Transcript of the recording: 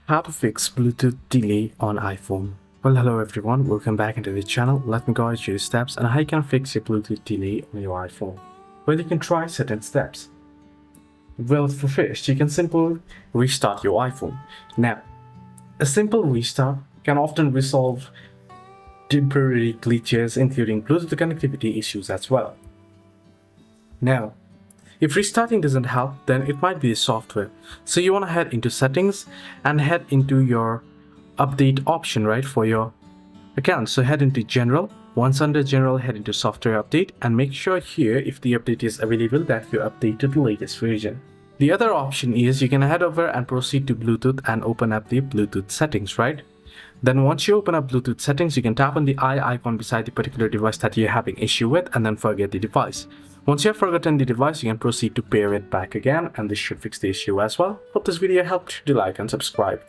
How to fix Bluetooth delay on iPhone. Well, hello everyone, welcome back into the channel. Let me guide you the steps on how you can fix your Bluetooth delay on your iPhone. Well, you can try certain steps. Well, for first, you can simply restart your iPhone. Now, a simple restart can often resolve temporary glitches, including Bluetooth connectivity issues as well. Now, if restarting doesn't help, then it might be the software. So you want to head into settings and head into your update option, right, for your account. So head into general. Once under general, head into software update and make sure here, if the update is available, that you update to the latest version. The other option is you can head over and proceed to Bluetooth and open up the Bluetooth settings, right? Then once you open up Bluetooth settings, you can tap on the I icon beside the particular device that you're having issue with and then forget the device. Once you have forgotten the device, you can proceed to pair it back again, and this should fix the issue as well. Hope this video helped. Do like and subscribe.